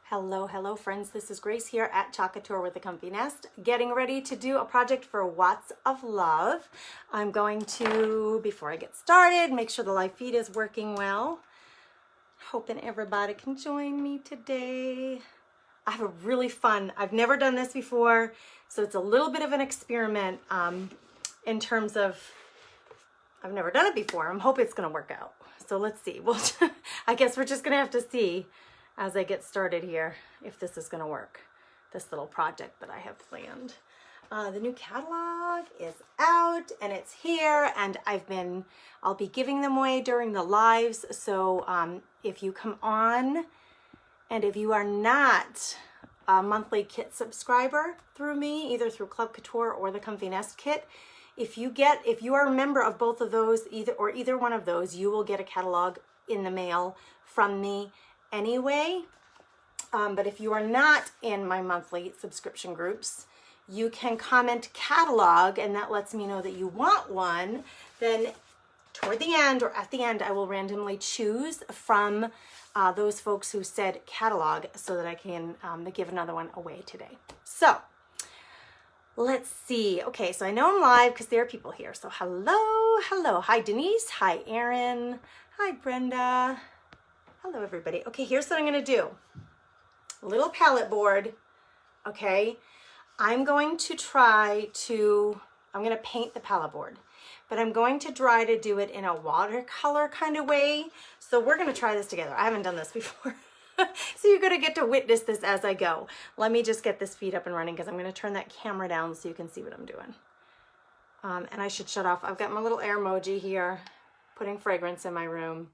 Hello friends, this is Grace here at Couture with the Comfy Nest, getting ready to do a project for Watts of Love. I'm going to, before I get started, make sure the live feed is working well. Hoping everybody can join me today. I have a really fun, I've never done this before, so it's a little bit of an experiment in terms of, I've never done it before. I'm hoping it's gonna work out. So let's see, I guess we're just gonna have to see as I get started here if this is gonna work, this little project that I have planned. The new catalog is out and it's here, and I'll be giving them away during the lives. So if you come on, and if you are not a monthly kit subscriber through me, either through Club Couture or the Comfy Nest kit, if you are a member of both of those, either one of those, you will get a catalog in the mail from me anyway. But if you are not in my monthly subscription groups, you can comment catalog, and that lets me know that you want one. Then toward the end or at the end, I will randomly choose from those folks who said catalog so that I can give another one away today. So let's see. Okay, so I know I'm live because there are people here. So hello. Hi, Denise. Hi, Erin. Hi, Brenda. Hello, everybody. Okay, here's what I'm going to do. A little palette board, okay? I'm going to paint the palette board, but I'm going to try to do it in a watercolor kind of way. So we're going to try this together. I haven't done this before. So you're going to get to witness this as I go. Let me just get this feed up and running because I'm going to turn that camera down so you can see what I'm doing. And I should shut off. I've got my little air emoji here, putting fragrance in my room.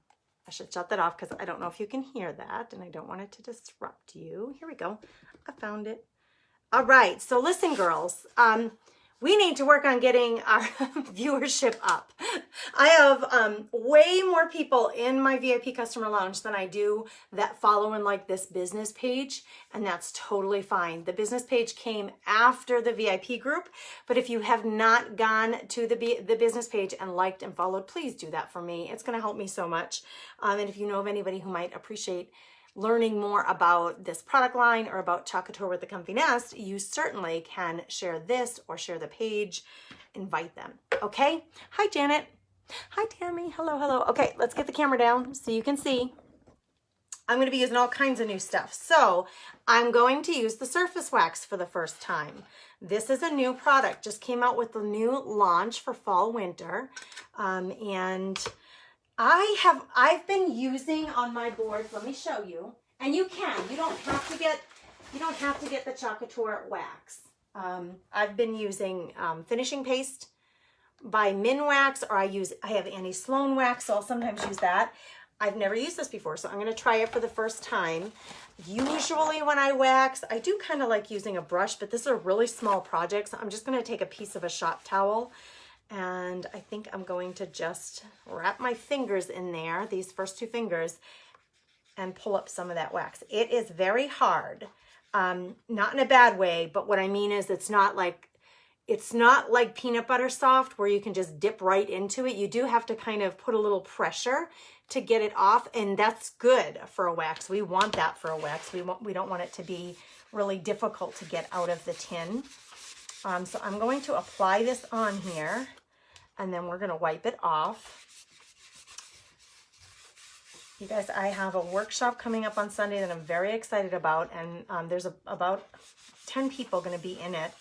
I should shut that off because I don't know if you can hear that, and I don't want it to disrupt you. Here we go. I found it. All right. So listen, girls, we need to work on getting our viewership up. I have way more people in my VIP customer lounge than I do that follow and like this business page, and that's totally fine. The business page came after the VIP group, but if you have not gone to the business page and liked and followed, please do that for me. It's going to help me so much. And if you know of anybody who might appreciate learning more about this product line or about Couture with the Comfy Nest, you certainly can share this or share the page, invite them. Okay. Hi, Janet. Hi, Tammy. Hello. Okay, let's get the camera down so you can see. I'm going to be using all kinds of new stuff. So I'm going to use the surface wax for the first time. This is a new product, just came out with the new launch for fall winter. And I've been using on my boards, let me show you, and you don't have to get the Couture wax. I've been using finishing paste by Minwax, or I have Annie Sloan wax, so I'll sometimes use that. I've never used this before, so I'm going to try it for the first time. Usually when I wax, I do kind of like using a brush, but this is a really small project, so I'm just going to take a piece of a shop towel. And I think I'm going to just wrap my fingers in there, these first two fingers, and pull up some of that wax. It is very hard, not in a bad way, but what I mean is it's not like peanut butter soft where you can just dip right into it. You do have to kind of put a little pressure to get it off, and that's good for a wax. We want that for a wax. We don't want it to be really difficult to get out of the tin. So I'm going to apply this on here, and then we're going to wipe it off. You guys, I have a workshop coming up on Sunday that I'm very excited about, and there's about 10 people going to be in it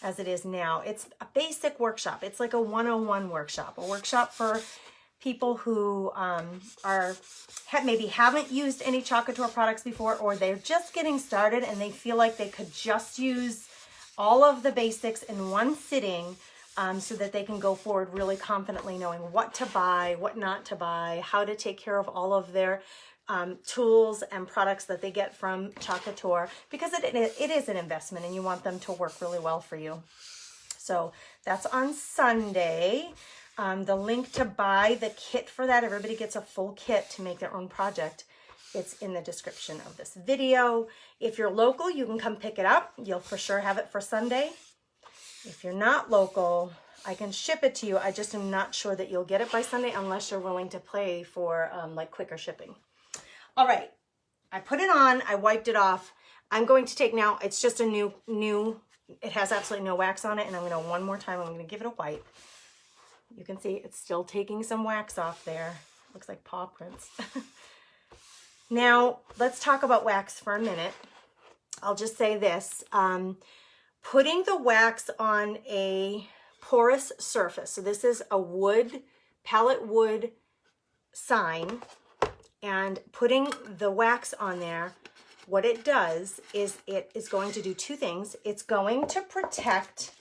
as it is now. It's a basic workshop. It's like a 101 workshop, a workshop for people who maybe haven't used any Couture products before, or they're just getting started and they feel like they could just use all of the basics in one sitting, so that they can go forward really confidently knowing what to buy, what not to buy, how to take care of all of their tools and products that they get from Couture, because it is an investment and you want them to work really well for you. So that's on Sunday. The link to buy the kit for that, everybody gets a full kit to make their own project. It's in the description of this video. If you're local, you can come pick it up. You'll for sure have it for Sunday. If you're not local, I can ship it to you. I just am not sure that you'll get it by Sunday unless you're willing to pay for like quicker shipping. All right, I put it on, I wiped it off. I'm going to take now, it's just a new, it has absolutely no wax on it, and I'm going to, one more time, I'm going to give it a wipe. You can see it's still taking some wax off there. Looks like paw prints. Now, let's talk about wax for a minute. I'll just say this. Putting the wax on a porous surface. So this is a wood, pallet wood sign. And putting the wax on there, what it does is it is going to do two things. It's going to protect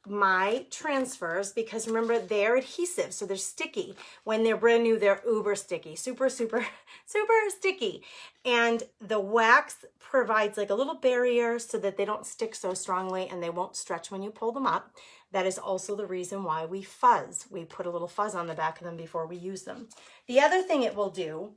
my transfers, because remember, they're adhesive, so they're sticky. When they're brand new, they're uber sticky, super sticky. And the wax provides like a little barrier so that they don't stick so strongly and they won't stretch when you pull them up. That is also the reason why we fuzz. We put a little fuzz on the back of them before we use them. The other thing it will do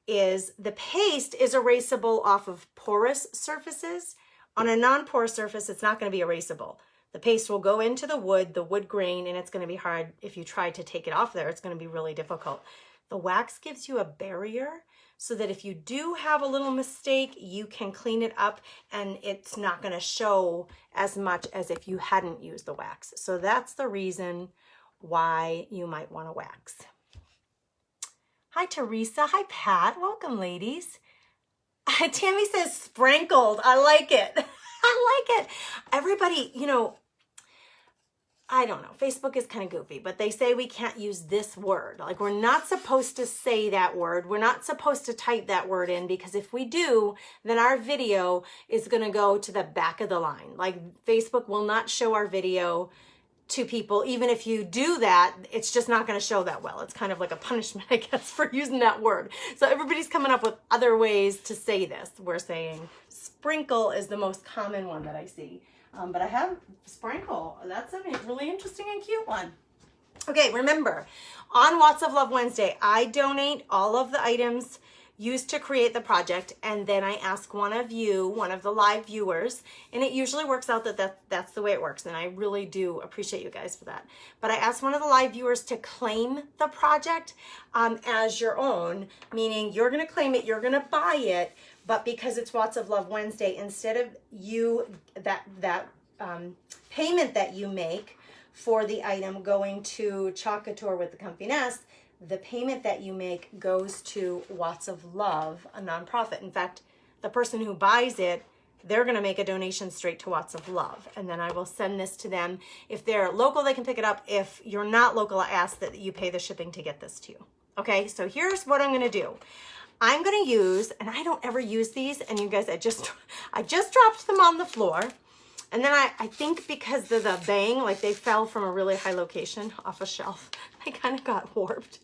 is the paste is erasable off of porous surfaces. On a non-porous surface, it's not going to be erasable. The paste will go into the wood grain, and it's going to be hard. If you try to take it off there, it's going to be really difficult. The wax gives you a barrier so that if you do have a little mistake, you can clean it up and it's not going to show as much as if you hadn't used the wax. So that's the reason why you might want to wax. Hi, Teresa. Hi, Pat. Welcome, ladies. Tammy says sprinkled. I like it. I like it. Everybody, you know, I don't know. Facebook is kind of goofy, but they say we can't use this word. Like, we're not supposed to say that word. We're not supposed to type that word in, because if we do, then our video is going to go to the back of the line. Like, Facebook will not show our video to people. Even if you do that, it's just not going to show that well. It's kind of like a punishment, I guess, for using that word. So everybody's coming up with other ways to say this. We're saying sprinkle is the most common one that I see. But I have sprinkle. That's a really interesting and cute one. Okay, remember, on Watts of Love Wednesday, I donate all of the items used to create the project, and then I ask one of you, one of the live viewers, and it usually works out that's the way it works, and I really do appreciate you guys for that. But I ask one of the live viewers to claim the project as your own, meaning you're going to claim it, you're going to buy it, but because it's Watts of Love Wednesday, instead of you, that payment that you make for the item going to Couture with the Comfy Nest, the payment that you make goes to Watts of Love, a nonprofit. In fact, the person who buys it, they're going to make a donation straight to Watts of Love. And then I will send this to them. If they're local, they can pick it up. If you're not local, I ask that you pay the shipping to get this to you. Okay, so here's what I'm going to do. I'm going to use, and I don't ever use these, and you guys, I just dropped them on the floor. And then I think because of the bang, like they fell from a really high location off a shelf, they kind of got warped.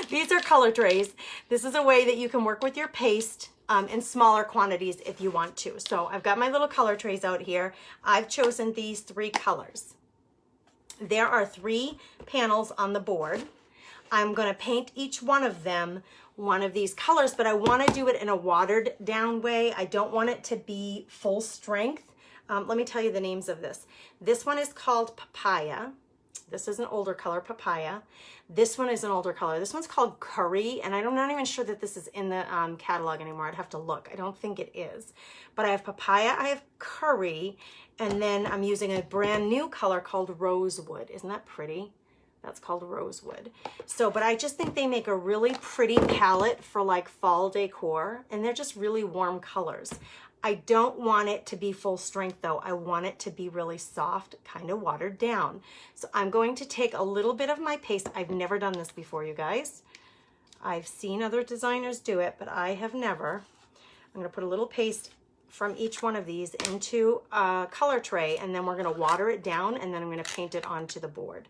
These are color trays. This is a way that you can work with your paste in smaller quantities if you want to. So I've got my little color trays out here. I've chosen these 3 colors. There are 3 panels on the board. I'm going to paint each one of them one of these colors, but I want to do it in a watered down way. I don't want it to be full strength. Let me tell you the names of this. This one is called Papaya. This is an older color, Papaya. This one is an older color. This one's called Curry, and I'm not even sure that this is in the catalog anymore. I'd have to look. I don't think it is. But I have Papaya, I have Curry, and then I'm using a brand new color called Rosewood. Isn't that pretty? That's called Rosewood. So, but I just think they make a really pretty palette for like fall decor, and they're just really warm colors. I don't want it to be full strength though. I want it to be really soft, kind of watered down. So I'm going to take a little bit of my paste. I've never done this before, you guys. I've seen other designers do it, but I have never. I'm going to put a little paste from each one of these into a color tray, and then we're going to water it down, and then I'm going to paint it onto the board.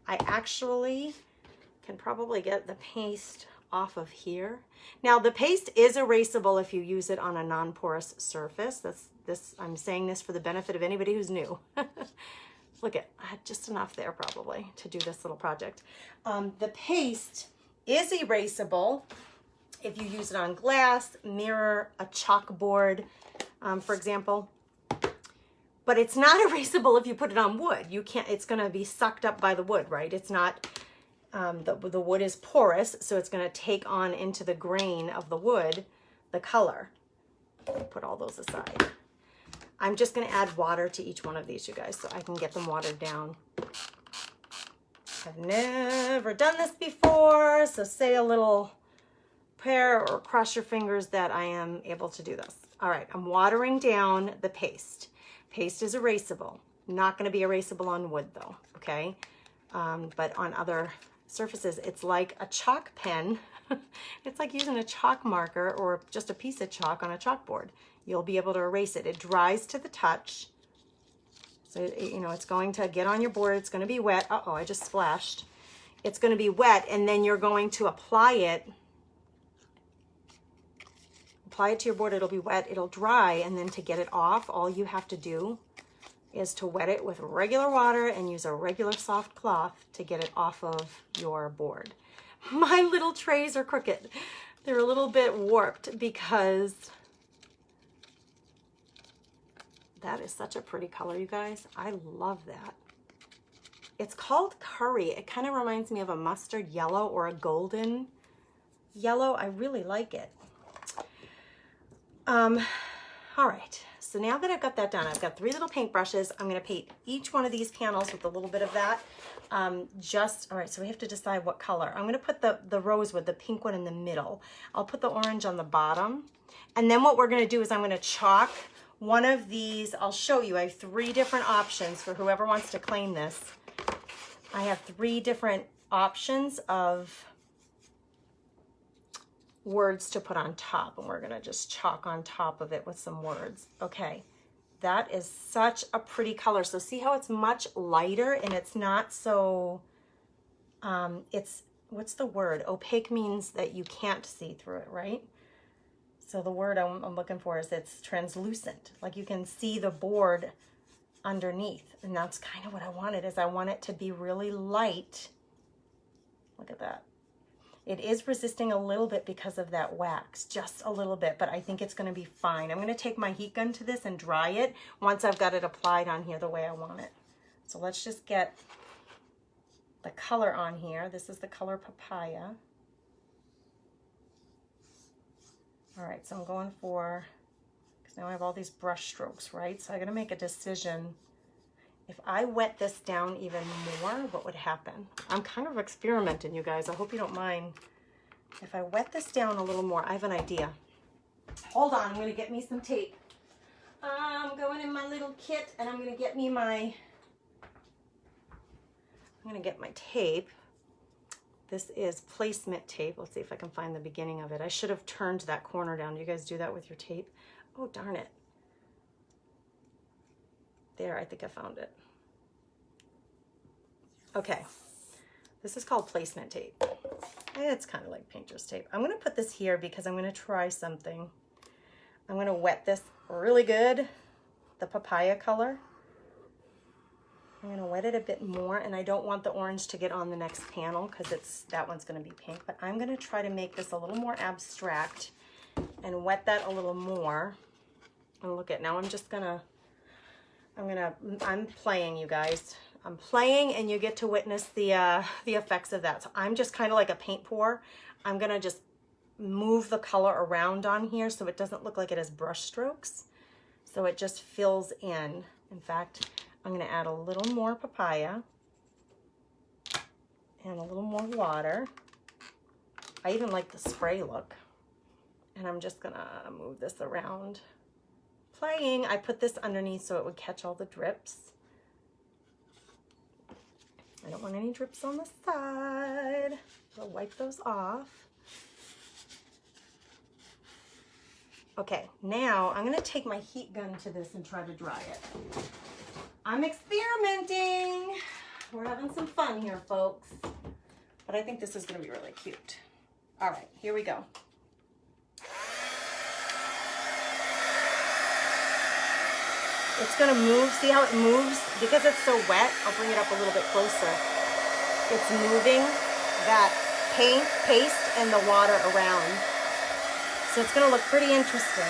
I actually can probably get the paste off of here. Now the paste is erasable if you use it on a non-porous surface. I'm saying this for the benefit of anybody who's new. Look at, I had just enough there probably to do this little project. The paste is erasable if you use it on glass, mirror, a chalkboard, for example. But it's not erasable if you put it on wood. You can't, it's going to be sucked up by the wood, right? It's not, the wood is porous, so it's going to take on into the grain of the wood the color. Put all those aside. I'm just going to add water to each one of these, you guys, so I can get them watered down. I've never done this before, so say a little prayer or cross your fingers that I am able to do this. All right, I'm watering down the paste. Paste is erasable. Not going to be erasable on wood though, okay? But on other surfaces, it's like a chalk pen. It's like using a chalk marker or just a piece of chalk on a chalkboard. You'll be able to erase it. It dries to the touch. So, you know, it's going to get on your board. It's going to be wet. Uh-oh, I just splashed. It's going to be wet, and then you're going to apply it. Apply it to your board. It'll be wet. It'll dry, and then to get it off, all you have to do is to wet it with regular water and use a regular soft cloth to get it off of your board. My little trays are crooked. They're a little bit warped because that is such a pretty color, you guys. I love that. It's called curry. It kind of reminds me of a mustard yellow or a golden yellow. I really like it. All right. So now that I've got that done, I've got 3 little paint brushes. I'm going to paint each one of these panels with a little bit of that. All right, so we have to decide what color. I'm going to put the rosewood, the pink one in the middle. I'll put the orange on the bottom. And then what we're going to do is I'm going to chalk one of these. I'll show you. I have 3 different options for whoever wants to claim this. I have 3 different options of words to put on top, and we're going to just chalk on top of it with some words. Okay, that is such a pretty color. So see how it's much lighter and it's not so, it's, what's the word? Opaque means that you can't see through it, right? So the word I'm looking for is it's translucent, like you can see the board underneath, and that's kind of what I wanted. Is I want it to be really light. Look at that. It is resisting a little bit because of that wax, just a little bit, but I think it's going to be fine. I'm going to take my heat gun to this and dry it once I've got it applied on here the way I want it. So let's just get the color on here. This is the color Papaya. All right, so I'm going for, because now I have all these brush strokes, right? So I'm going to make a decision. If I wet this down even more, what would happen? I'm kind of experimenting, you guys. I hope you don't mind. If I wet this down a little more, I have an idea. Hold on, I'm going to get me some tape. I'm going in my little kit, and I'm going to get me my, I'm going to get my tape. This is placement tape. Let's see if I can find the beginning of it. I should have turned that corner down. Do you guys do that with your tape? Oh, darn it. There, I think I found it. Okay, this is called placement tape. It's kind of like painter's tape. I'm going to put this here because I'm going to try something. I'm going to wet this really good, the Papaya color. I'm going to wet it a bit more, and I don't want the orange to get on the next panel because that one's going to be pink, but I'm going to try to make this a little more abstract and wet that a little more. And look at, now I'm just going to, I'm playing, you guys. I'm playing, and you get to witness the effects of that. So I'm just kind of like a paint pour. I'm going to just move the color around on here so it doesn't look like it has brush strokes. So it just fills in. In fact, I'm going to add a little more Papaya and a little more water. I even like the spray look. And I'm just going to move this around. Playing, I put this underneath so it would catch all the drips. I don't want any drips on the side. So wipe those off. Okay, now I'm going to take my heat gun to this and try to dry it. I'm experimenting. We're having some fun here, folks. But I think this is going to be really cute. All right, here we go. It's going to move. See how it moves? Because it's so wet, I'll bring it up a little bit closer. It's moving that paste and the water around. So it's going to look pretty interesting.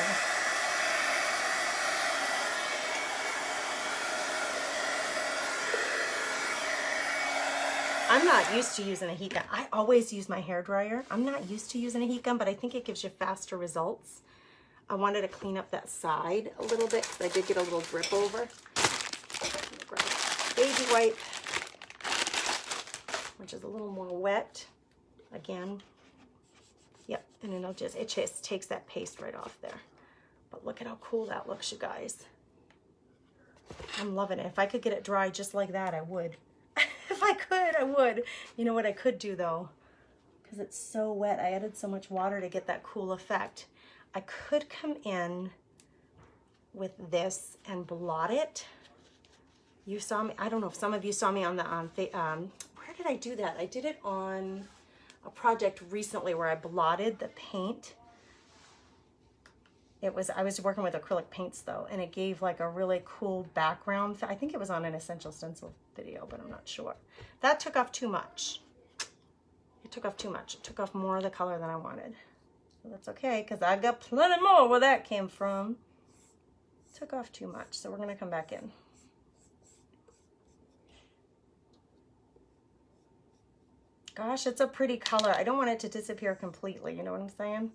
I'm not used to using a heat gun. I always use my hair dryer. I'm not used to using a heat gun, but I think it gives you faster results. I wanted to clean up that side a little bit because I did get a little drip over. I'm gonna grab a baby wipe, which is a little more wet. Again, yep, and then it just takes that paste right off there. But look at how cool that looks, you guys. I'm loving it. If I could get it dry just like that, I would. If I could, I would. You know what I could do though? Because it's so wet, I added so much water to get that cool effect. I could come in with this and blot it. You saw me, I don't know if some of you saw me on the, where did I do that? I did it on a project recently where I blotted the paint. I was working with acrylic paints though, and it gave like a really cool background. I think it was on an Essential Stencil video, but I'm not sure. That took off too much. It took off too much. It took off more of the color than I wanted. So that's okay, because I've got plenty more where that came from. It took off too much, so we're gonna come back in. Gosh, it's a pretty color. I don't want it to disappear completely, you know what I'm saying?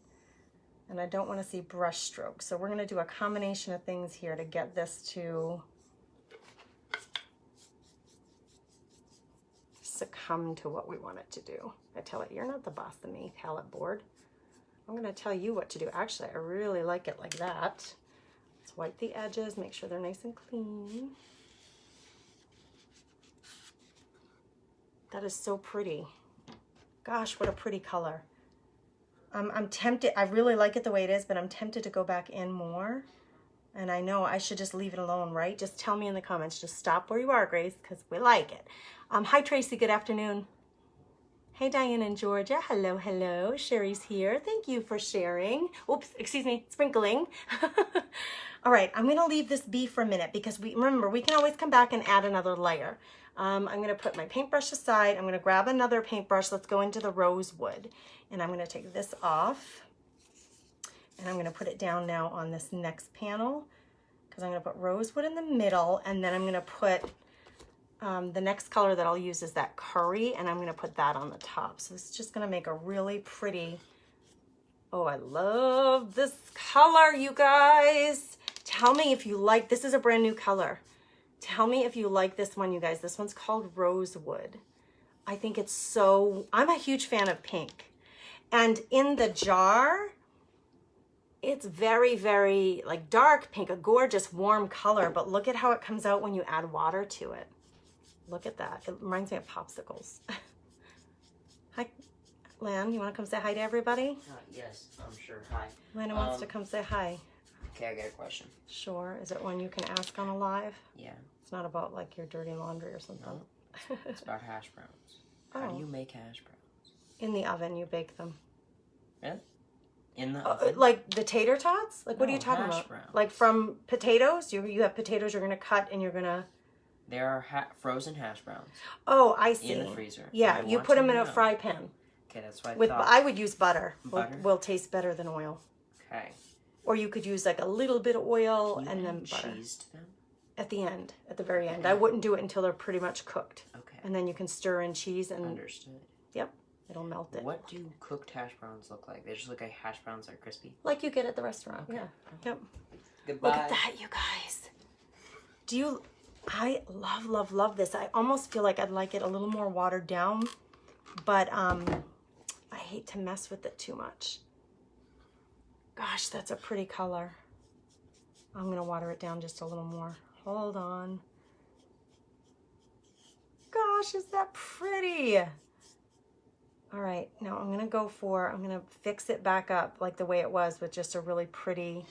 And I don't want to see brush strokes. So we're going to do a combination of things here to get this to succumb to what we want it to do. I tell it, you're not the boss of me, palette board. I'm going to tell you what to do. Actually, I really like it like that. Let's wipe the edges, make sure they're nice and clean. That is so pretty. Gosh, what a pretty color. I'm tempted, I really like it the way it is, but I'm tempted to go back in more. And I know I should just leave it alone, right? Just tell me in the comments, just stop where you are, Grace, because we like it. Hi, Tracy, good afternoon. Hey, Diane in Georgia, hello, hello. Sherry's here, thank you for sharing. Oops, excuse me, sprinkling. All right, I'm gonna leave this be for a minute because remember, we can always come back and add another layer. I'm gonna put my paintbrush aside. I'm gonna grab another paintbrush. Let's go into the rosewood. And I'm gonna take this off. And I'm gonna put it down now on this next panel because I'm gonna put rosewood in the middle, and then I'm gonna put the next color that I'll use is that curry, and I'm gonna put that on the top. So it's just gonna make a really pretty, oh, I love this color, you guys. Tell me if you like, this is a brand new color. Tell me if you like this one, you guys. This one's called Rosewood. I think it's so, I'm a huge fan of pink. And in the jar, it's very, very like dark pink, a gorgeous warm color, but look at how it comes out when you add water to it. Look at that. It reminds me of popsicles. Hi, Lan, you want to come say hi to everybody? Yes, I'm sure. Hi. Lana wants to come say hi. Okay, I got a question. Sure. Is it one you can ask on a live? Yeah. It's not about like your dirty laundry or something. No. It's about hash browns. How do you make hash browns? In the oven, you bake them. Yeah? In the oven? Like the tater tots? Like, what are you talking about? Browns. Like from potatoes? You have potatoes you're going to cut and you're going to... There are frozen hash browns. Oh, I see. In the freezer. Yeah, you put them in a fry pan. Okay, that's what I thought. I would use butter. Butter? Will taste better than oil. Okay. Or you could use like a little bit of oil and then butter. Cheese to them? At the end, at the very end. I wouldn't do it until they're pretty much cooked. Okay. And then you can stir in cheese and... Understood. Yep, it'll melt it. What do cooked hash browns look like? They just look like hash browns that are crispy? Like you get at the restaurant, Okay. yeah. Yep. Goodbye. Look at that, you guys. I love, love, love this. I almost feel like I'd like it a little more watered down, but I hate to mess with it too much. Gosh, that's a pretty color. I'm gonna water it down just a little more. Hold on. Gosh, is that pretty? All right, now I'm gonna fix it back up like the way it was with just a really pretty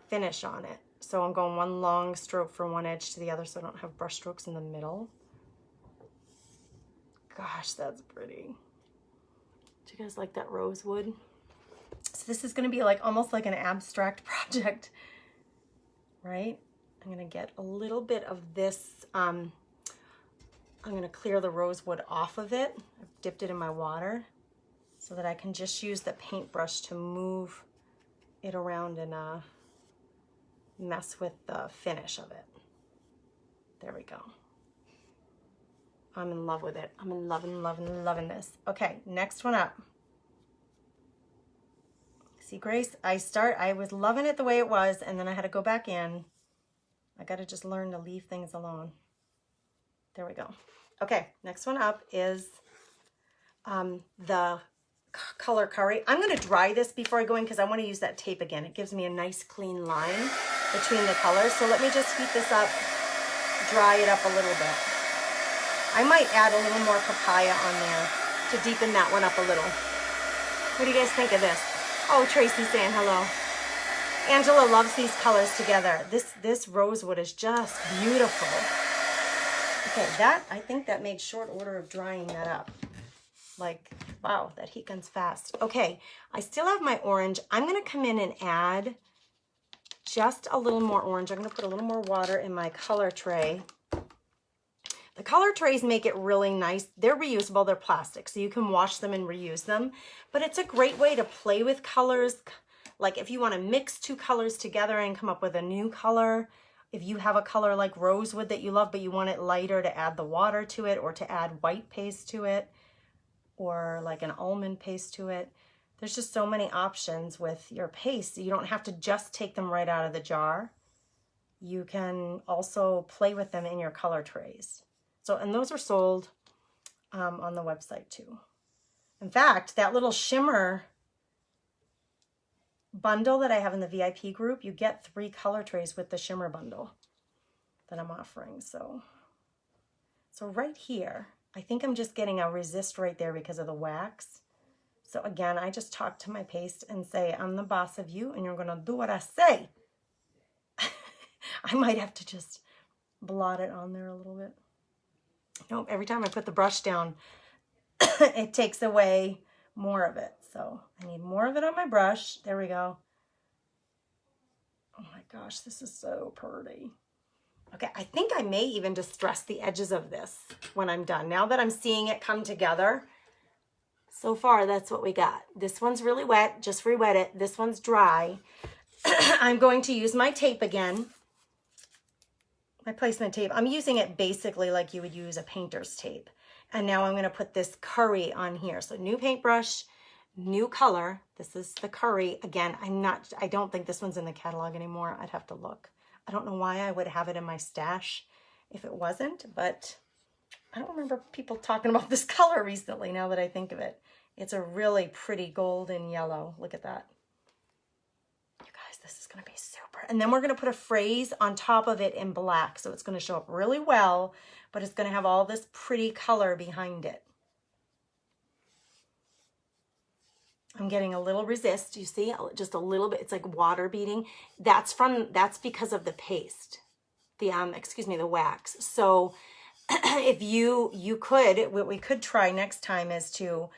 finish on it. So I'm going one long stroke from one edge to the other so I don't have brush strokes in the middle. Gosh, that's pretty. Do you guys like that rosewood? So this is gonna be like almost like an abstract project, right? I'm gonna get a little bit of this, I'm gonna clear the rosewood off of it. I've dipped it in my water so that I can just use the paintbrush to move it around and mess with the finish of it. There we go. I'm in love with it. I'm in loving this. Okay, next one up. See, Grace, I was loving it the way it was, and then I had to go back in. I got to just learn to leave things alone. There we go. Okay, next one up is the color curry. I'm going to dry this before I go in because I want to use that tape again. It gives me a nice clean line between the colors. So let me just heat this up, dry it up a little bit. I might add a little more papaya on there to deepen that one up a little. What do you guys think of this? Oh, Tracy's saying hello. Angela loves these colors together. This rosewood is just beautiful. Okay, I think that made short order of drying that up. Like, wow, that heat guns fast. Okay, I still have my orange. I'm gonna come in and add just a little more orange. I'm gonna put a little more water in my color tray. The color trays make it really nice. They're reusable, they're plastic, so you can wash them and reuse them. But it's a great way to play with colors. Like if you wanna mix two colors together and come up with a new color, if you have a color like rosewood that you love, but you want it lighter to add the water to it or to add white paste to it, or like an almond paste to it. There's just so many options with your paste. You don't have to just take them right out of the jar. You can also play with them in your color trays. So, and those are sold on the website too. In fact, that little shimmer bundle that I have in the VIP group, you get 3 color trays with the shimmer bundle that I'm offering. So right here, I think I'm just getting a resist right there because of the wax. So again, I just talk to my paste and say, I'm the boss of you and you're gonna do what I say. I might have to just blot it on there a little bit. Nope, every time I put the brush down, it takes away more of it. So I need more of it on my brush. There we go. Oh my gosh, this is so pretty. Okay, I think I may even distress the edges of this when I'm done. Now that I'm seeing it come together, so far that's what we got. This one's really wet, just re-wet it. This one's dry. I'm going to use my tape again. My placement tape. I'm using it basically like you would use a painter's tape. And now I'm going to put this curry on here. So new paintbrush, new color. This is the curry. Again, I don't think this one's in the catalog anymore. I'd have to look. I don't know why I would have it in my stash if it wasn't, but I don't remember people talking about this color recently now that I think of it. It's a really pretty golden yellow. Look at that. You guys, this is going to be super. And then we're going to put a phrase on top of it in black. So it's going to show up really well, but it's going to have all this pretty color behind it. I'm getting a little resist, you see, just a little bit. It's like water beading. That's because of the paste, the wax. So if what we could try next time is to,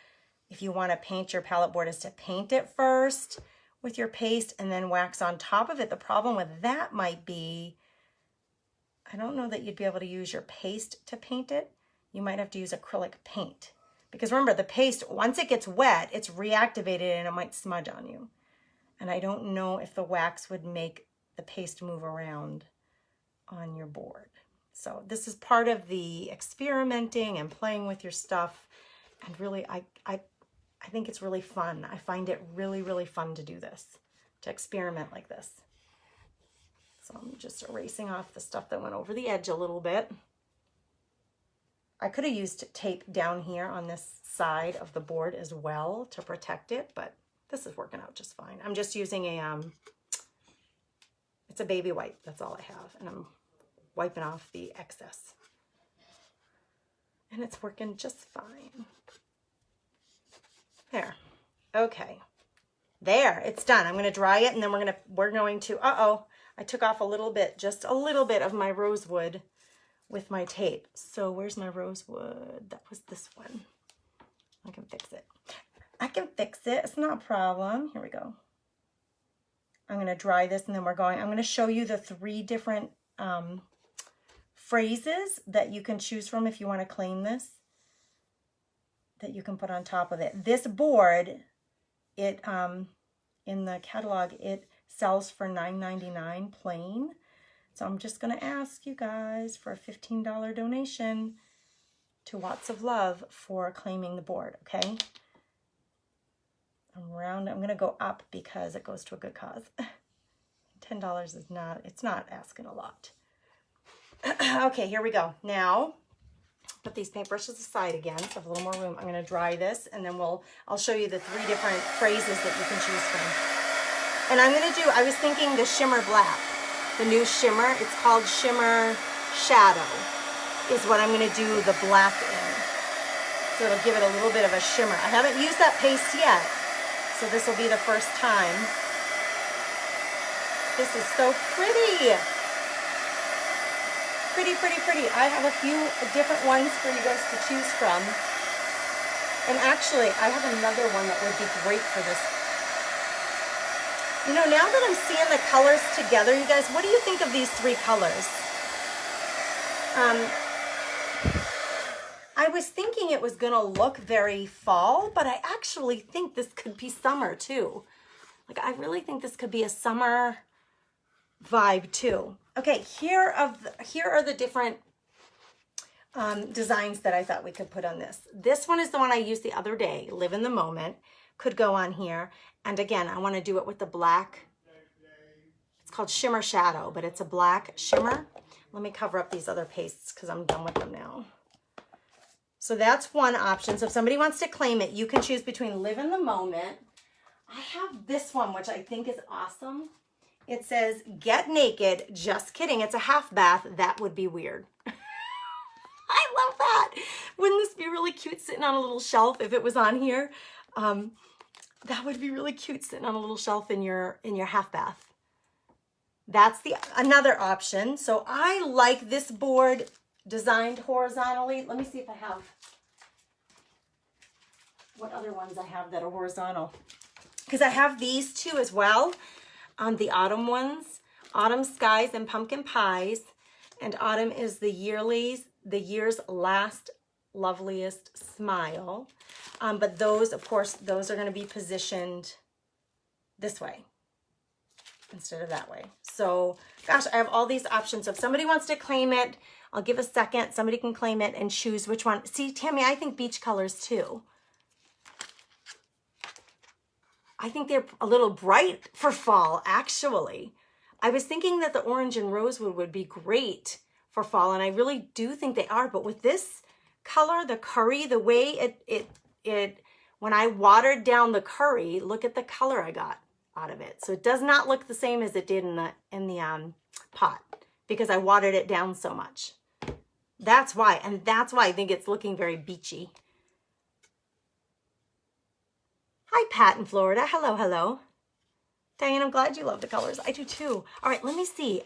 if you want to paint your palette board, is to paint it first with your paste and then wax on top of it. The problem with that might be, I don't know that you'd be able to use your paste to paint it. You might have to use acrylic paint. Because remember, the paste, once it gets wet, it's reactivated and it might smudge on you. And I don't know if the wax would make the paste move around on your board. So this is part of the experimenting and playing with your stuff. And really, I think it's really fun. I find it really, really fun to do this, to experiment like this. So I'm just erasing off the stuff that went over the edge a little bit. I could have used tape down here on this side of the board as well to protect it, but this is working out just fine. I'm just using it's a baby wipe. That's all I have. And I'm wiping off the excess. And it's working just fine. There. Okay. There, it's done. I'm going to dry it and then we're going to, I took off a little bit, just a little bit of my rosewood with my tape. So where's my rosewood? That was this one. I can fix it. It's not a problem. Here we go. I'm going to dry this and then I'm going to show you the 3 different phrases that you can choose from if you want to claim this, that you can put on top of it. This board, in the catalog, it sells for $9.99 plain. So I'm just going to ask you guys for a $15 donation to Watts of Love for claiming the board, okay? I'm going to go up because it goes to a good cause. $10 is not, it's not asking a lot. Okay, here we go. Now, put these paintbrushes aside again, so I have a little more room. I'm going to dry this, and then I'll show you the 3 different phrases that you can choose from. And I'm going to do, I was thinking the shimmer black, the new shimmer. It's called Shimmer Shadow, is what I'm going to do the black in. So it'll give it a little bit of a shimmer. I haven't used that paste yet, so this will be the first time. This is so pretty. Pretty, pretty, pretty. I have a few different ones for you guys to choose from. And actually, I have another one that would be great for this. You know, now that I'm seeing the colors together, you guys, what do you think of these 3 colors? I was thinking it was gonna look very fall, but I actually think this could be summer too. Like, I really think this could be a summer vibe too. Okay, here are the different designs that I thought we could put on this. This one is the one I used the other day, Live in the Moment, could go on here. And again, I wanna do it with the black. It's called Shimmer Shadow, but it's a black shimmer. Let me cover up these other pastes because I'm done with them now. So that's one option. So if somebody wants to claim it, you can choose between Live in the Moment. I have this one, which I think is awesome. It says, Get Naked. Just kidding. It's a half bath. That would be weird. I love that. Wouldn't this be really cute sitting on a little shelf if it was on here? That would be really cute sitting on a little shelf in your half bath. That's another option. So I like this board designed horizontally. Let me see if I have what other ones I have that are horizontal. Because I have these 2 as well. The autumn ones, Autumn Skies and Pumpkin Pies. And autumn is the year's last loveliest smile. But those, of course, those are going to be positioned this way instead of that way. So, gosh, I have all these options. So if somebody wants to claim it, I'll give a second. Somebody can claim it and choose which one. See, Tammy, I think beach colors too. I think they're a little bright for fall, actually. I was thinking that the orange and rosewood would be great for fall, and I really do think they are. But with this color, the curry, the way it when I watered down the curry, look at the color I got out of it. So it does not look the same as it did in the pot because I watered it down so much. That's why, and that's why I think it's looking very beachy. Hi, Pat in Florida. Hello, hello. Diane, I'm glad you love the colors. I do too. All right, let me see.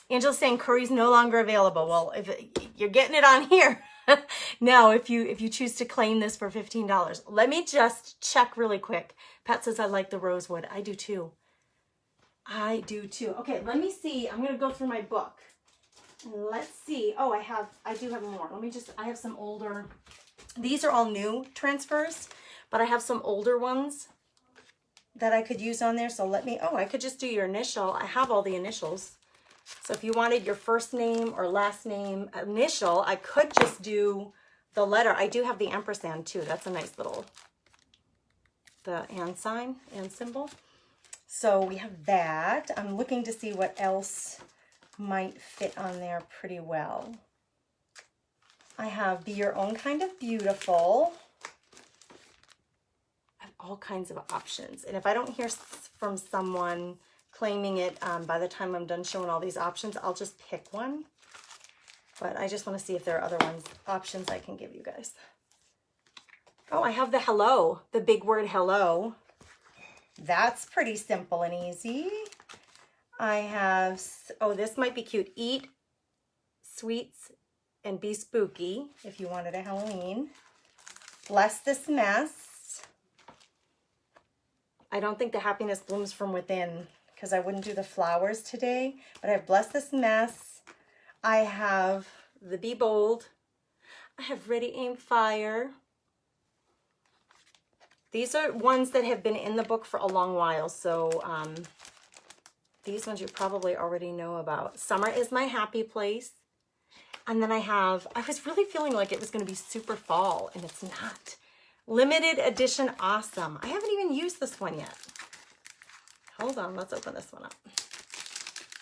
Angela's saying curry's no longer available. Well, if you're getting it on here. Now, if you choose to claim this for $15. Let me just check really quick. Pat says I like the rosewood. I do too. I do too. Okay, let me see. I'm going to go through my book. Let's see. Oh, I do have more. I have some older. These are all new transfers, but I have some older ones that I could use on there. So I could just do your initial. I have all the initials. So if you wanted your first name or last name initial, I could just do the letter. I do have the ampersand too. That's a nice little, the and sign, and symbol. So we have that. I'm looking to see what else might fit on there pretty well. I have Be Your Own Kind of Beautiful. I have all kinds of options. And if I don't hear from someone claiming it by the time I'm done showing all these options, I'll just pick one. But I just want to see if there are other options I can give you guys. Oh, I have the hello, the big word hello. That's pretty simple and easy. I have, this might be cute. Eat sweets and be spooky if you wanted a Halloween. Bless this mess. I don't think the happiness blooms from within because I wouldn't do the flowers today, but I have Bless This Mess. I have the Be Bold. I have Ready, Aim, Fire. These are ones that have been in the book for a long while, so these ones you probably already know about. Summer is My Happy Place. And then I was really feeling like it was going to be super fall, and it's not. Limited edition awesome. I haven't even used this one yet. Hold on, let's open this one up.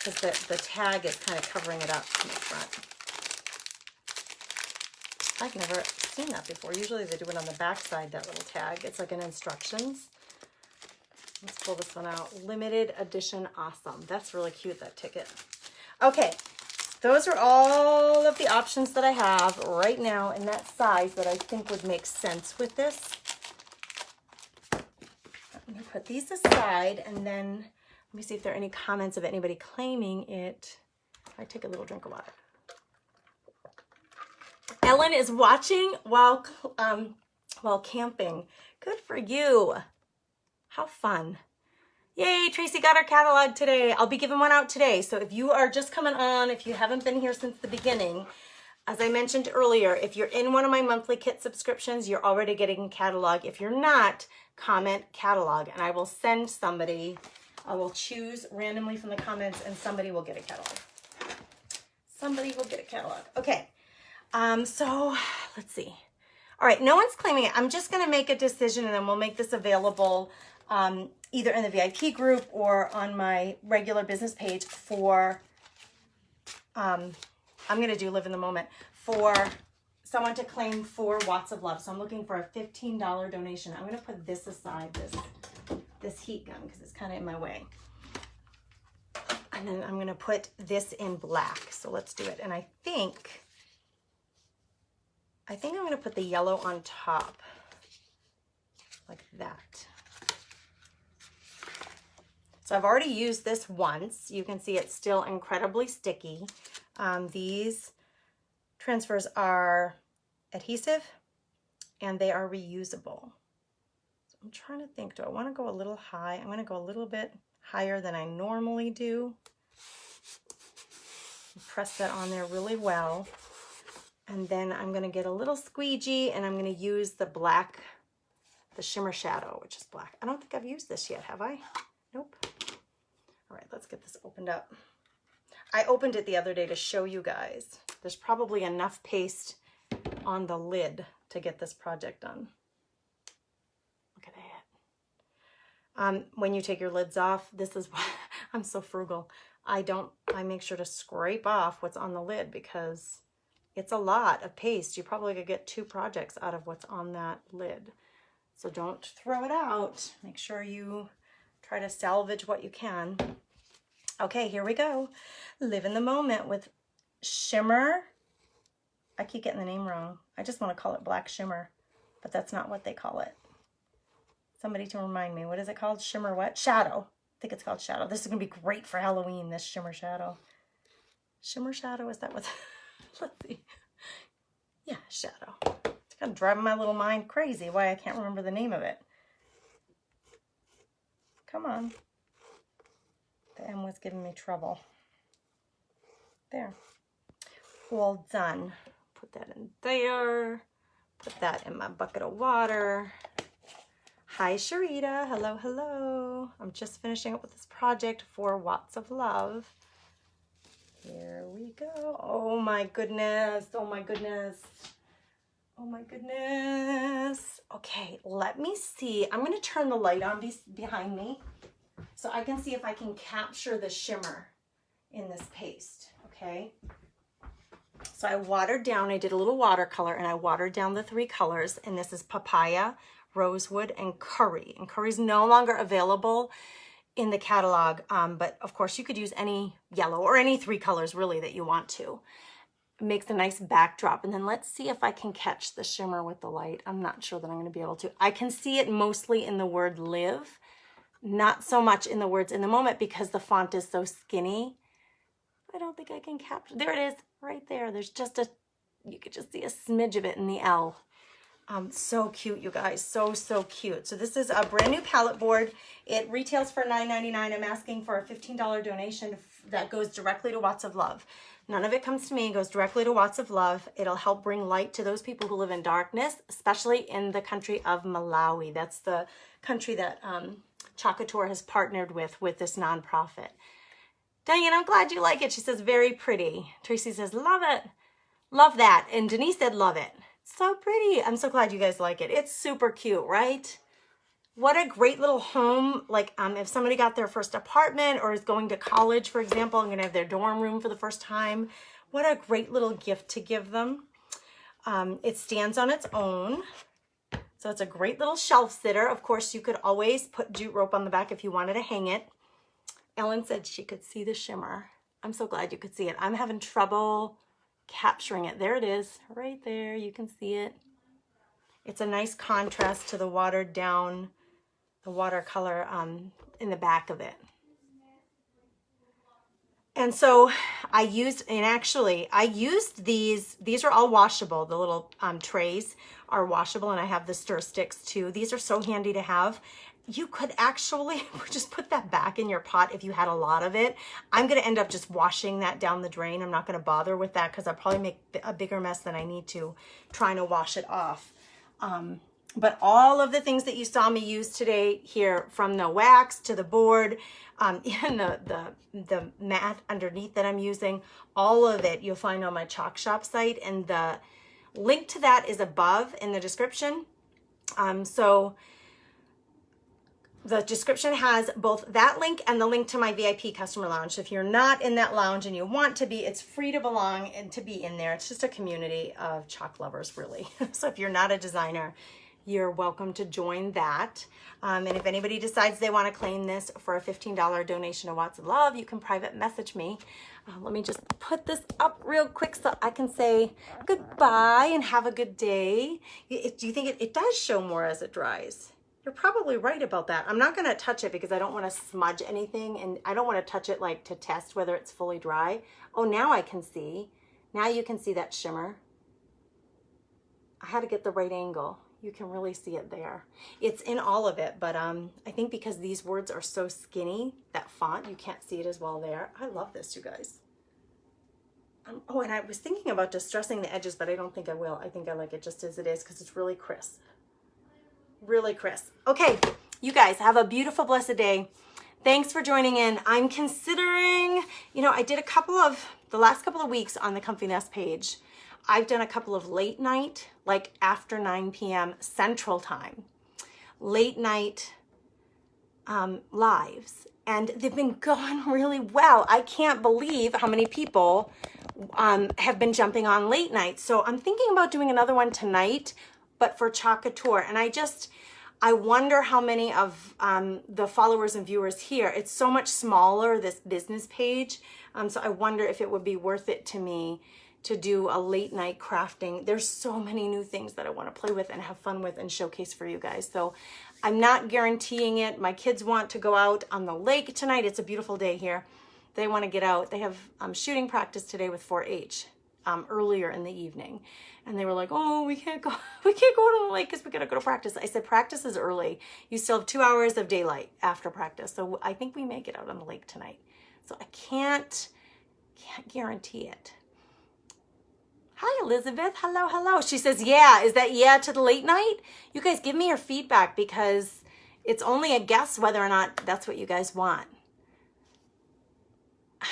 Because the tag is kind of covering it up in the front. I've never seen that before. Usually they do it on the back side, that little tag. It's like an instructions. Let's pull this one out. Limited edition awesome. That's really cute, that ticket. Okay, those are all of the options that I have right now in that size that I think would make sense with this. I'm gonna put these aside, and then let me see if there are any comments of anybody claiming it. I take a little drink of water. Ellen is watching while camping. Good for you. How fun. Yay, Tracy got our catalog today. I'll be giving one out today. So if you are just coming on, if you haven't been here since the beginning, as I mentioned earlier, if you're in one of my monthly kit subscriptions, you're already getting a catalog. If you're not, comment catalog, and I will send somebody. I will choose randomly from the comments, and somebody will get a catalog. Somebody will get a catalog. Okay. So let's see. All right, no one's claiming it. I'm just going to make a decision, and then we'll make this available either in the VIP group or on my regular business page for, I'm going to do Live in the Moment, for someone to claim 4 watts of love. So I'm looking for a $15 donation. I'm going to put this aside, this heat gun, because it's kind of in my way. And then I'm going to put this in black. So let's do it. And I think I'm going to put the yellow on top like that. So I've already used this once. You can see it's still incredibly sticky. These transfers are adhesive and they are reusable. So I'm trying to think, do I want to go a little high? I'm going to go a little bit higher than I normally do. Press that on there really well. And then I'm going to get a little squeegee, and I'm going to use the black, the shimmer shadow, which is black. I don't think I've used this yet, have I? Nope. All right, let's get this opened up. I opened it the other day to show you guys. There's probably enough paste on the lid to get this project done. Look at that. When you take your lids off, this is why I'm so frugal. I make sure to scrape off what's on the lid because it's a lot of paste. You probably could get 2 projects out of what's on that lid. So don't throw it out. Make sure you try to salvage what you can. Okay, here we go. Live in the Moment with shimmer. I keep getting the name wrong. I just want to call it black shimmer, but that's not what they call it. Somebody to remind me. What is it called? Shimmer what? Shadow. I think it's called shadow. This is going to be great for Halloween, this shimmer shadow. Shimmer shadow, is that what? Let's see. Yeah, shadow. It's kind of driving my little mind crazy why I can't remember the name of it. Come on. The M was giving me trouble. There. All done. Put that in there. Put that in my bucket of water. Hi, Sharita. Hello, hello. I'm just finishing up with this project for Watts of Love. Here we go. Oh my goodness. Oh my goodness. Oh my goodness. Okay, let me see. I'm going to turn the light on behind me so I can see if I can capture the shimmer in this paste. Okay. So I watered down, I did a little watercolor and I watered down the 3 colors, and this is Papaya, Rosewood, and Curry. And Curry's no longer available in the catalog, but of course you could use any yellow or any 3 colors really that you want to. It makes a nice backdrop. And then let's see if I can catch the shimmer with the light. I'm not sure that I'm going to be able to. I can see it mostly in the word live, not so much in the words in the moment because the font is so skinny. I don't think I can capture. There it is, right there. There's just you could just see a smidge of it in the L. So cute, you guys. So, so cute. So this is a brand new palette board. It retails for $9.99. I'm asking for a $15 donation that goes directly to Watts of Love. None of it comes to me. It goes directly to Watts of Love. It'll help bring light to those people who live in darkness, especially in the country of Malawi. That's the country that Couture has partnered with this nonprofit. Diane, I'm glad you like it. She says, very pretty. Tracy says, love it. Love that. And Denise said, love it. So pretty. I'm so glad you guys like it. It's super cute, right? What a great little home. Like if somebody got their first apartment or is going to college, for example, and gonna have their dorm room for the first time. What a great little gift to give them. It stands on its own. So it's a great little shelf sitter. Of course, you could always put jute rope on the back if you wanted to hang it. Ellen said she could see the shimmer. I'm so glad you could see it. I'm having trouble capturing it. There it is, right there. You can see it. It's a nice contrast to the watered down, the watercolor in the back of it. And so I used these are all washable. The little trays are washable, and I have the stir sticks too. These are so handy to have. You could actually just put that back in your pot if you had a lot of it. I'm gonna end up just washing that down the drain. I'm not gonna bother with that because I'll probably make a bigger mess than I need to trying to wash it off. But all of the things that you saw me use today here, from the wax to the board, even the mat underneath that I'm using, all of it you'll find on my Chalk Shop site, and the link to that is above in the description. So the description has both that link and the link to my VIP customer lounge. So if you're not in that lounge and you want to be, it's free to belong and to be in there. It's just a community of chalk lovers, really. So if you're not a designer, you're welcome to join that. And if anybody decides they want to claim this for a $15 donation to Watts of Love, you can private message me. Let me just put this up real quick so I can say goodbye and have a good day. Do you think it does show more as it dries? You're probably right about that. I'm not going to touch it because I don't want to smudge anything, and I don't want to touch it like to test whether it's fully dry. Oh, now I can see. Now you can see that shimmer. I had to get the right angle. You can really see it there. It's in all of it, but I think because these words are so skinny, that font, you can't see it as well there. I love this, you guys. Oh, and I was thinking about distressing the edges, but I don't think I will. I think I like it just as it is because it's really crisp. Really crisp. Okay, you guys have a beautiful, blessed day. Thanks for joining in. I'm considering, I did the last couple of weeks on the Comfy Nest page, I've done a couple of late night, like after 9 p.m. Central Time, late night lives. And they've been going really well. I can't believe how many people have been jumping on late night. So I'm thinking about doing another one tonight, but for Couture. And I wonder how many of the followers and viewers here, it's so much smaller, this business page. So I wonder if it would be worth it to me to do a late night crafting. There's so many new things that I want to play with and have fun with and showcase for you guys. So I'm not guaranteeing it. My kids want to go out on the lake tonight. It's a beautiful day here. They want to get out. They have shooting practice today with 4-H earlier in the evening. And they were like, oh, we can't go to the lake because we got to go to practice. I said, practice is early. You still have 2 hours of daylight after practice. So I think we may get out on the lake tonight. So I can't guarantee it. Hi, Elizabeth. Hello, hello. She says, yeah. Is that yeah to the late night? You guys give me your feedback because it's only a guess whether or not that's what you guys want.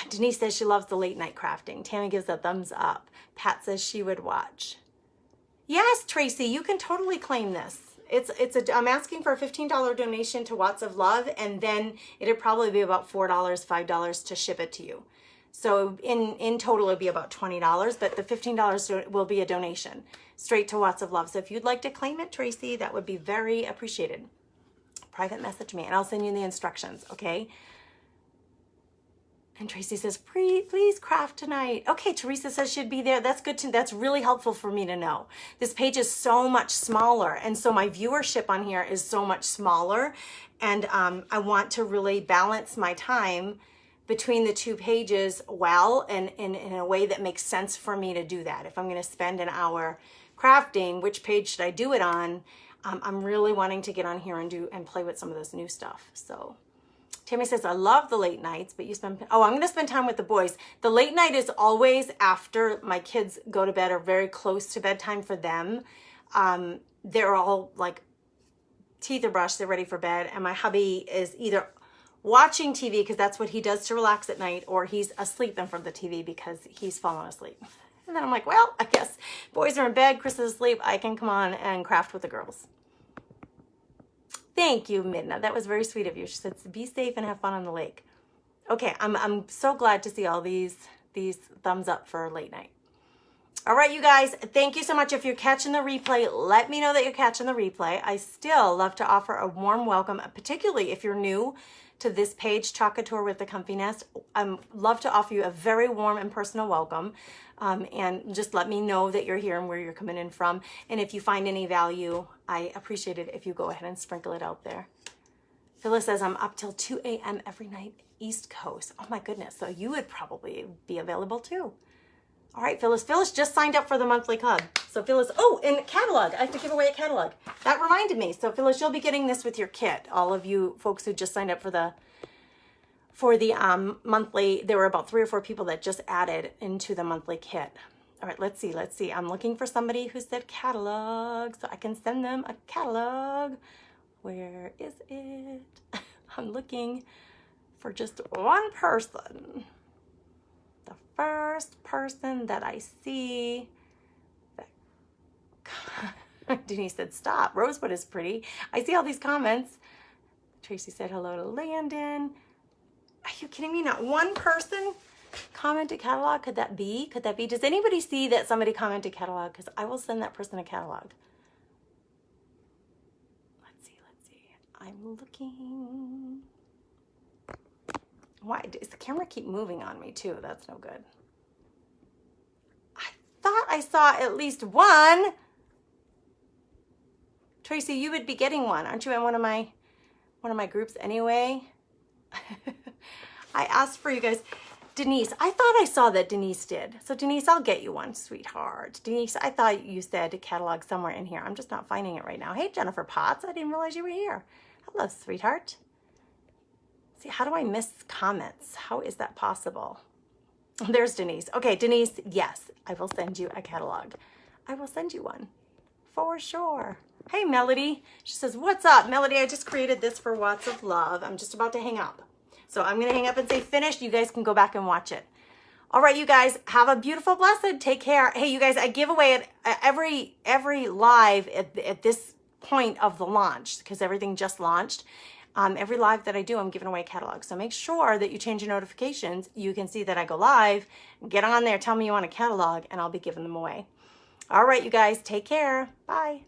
Denise says she loves the late night crafting. Tammy gives a thumbs up. Pat says she would watch. Yes, Tracy, you can totally claim this. I'm asking for a $15 donation to Watts of Love, and then it'd probably be about $4, $5 to ship it to you. So in total, it'd be about $20, but the $15 will be a donation straight to Watts of Love. So if you'd like to claim it, Tracy, that would be very appreciated. Private message me, and I'll send you the instructions, okay? And Tracy says, please craft tonight. Okay, Teresa says she'd be there. That's good that's really helpful for me to know. This page is so much smaller, and so my viewership on here is so much smaller, and I want to really balance my time between the two pages well, and in a way that makes sense for me to do that. If I'm gonna spend an hour crafting, which page should I do it on? I'm really wanting to get on here and play with some of this new stuff, so. Tammy says, I love the late nights, but I'm going to spend time with the boys. The late night is always after my kids go to bed or very close to bedtime for them. They're all like teeth are brushed, they're ready for bed. And my hubby is either watching TV because that's what he does to relax at night, or he's asleep in front of the TV because he's fallen asleep. And then I'm like, well, I guess boys are in bed, Chris is asleep. I can come on and craft with the girls. Thank you, Midna. That was very sweet of you. She said, be safe and have fun on the lake. Okay, I'm so glad to see all these thumbs up for late night. All right, you guys, thank you so much. If you're catching the replay, let me know that you're catching the replay. I still love to offer a warm welcome, particularly if you're new to this page, Couture with the Comfy Nest. I love to offer you a very warm and personal welcome. And just let me know that you're here and where you're coming in from. And if you find any value, I appreciate it if you go ahead and sprinkle it out there. Phyllis says, I'm up till 2 a.m. every night, East Coast. Oh my goodness, so you would probably be available too. All right, Phyllis. Phyllis just signed up for the monthly club. So Phyllis, oh, and catalog. I have to give away a catalog. That reminded me. So Phyllis, you'll be getting this with your kit. All of you folks who just signed up for the monthly, there were about 3 or 4 people that just added into the monthly kit. All right, let's see. I'm looking for somebody who said catalog so I can send them a catalog. Where is it? I'm looking for just one person. The first person that I see. Denise said, stop. Rosewood is pretty. I see all these comments. Tracy said hello to Landon. Are you kidding me? Not one person commented catalog. Could that be? Could that be? Does anybody see that somebody commented catalog? Because I will send that person a catalog. Let's see. I'm looking. Why does the camera keep moving on me too? That's no good. I thought I saw at least one. Tracy, you would be getting one. Aren't you in one of my groups anyway? I asked for you guys. Denise, I thought I saw that Denise did. So Denise, I'll get you one, sweetheart. Denise, I thought you said catalog somewhere in here. I'm just not finding it right now. Hey, Jennifer Potts, I didn't realize you were here. Hello, sweetheart. See, how do I miss comments? How is that possible? There's Denise. Okay, Denise, yes, I will send you a catalog. I will send you one for sure. Hey, Melody. She says, what's up? Melody, I just created this for Watts of Love. I'm just about to hang up. So I'm going to hang up and say finished. You guys can go back and watch it. All right, you guys, have a beautiful, blessed. Take care. Hey, you guys, I give away every live at this point of the launch because everything just launched. Every live that I do, I'm giving away a catalog. So make sure that you change your notifications. You can see that I go live. Get on there. Tell me you want a catalog, and I'll be giving them away. All right, you guys, take care. Bye.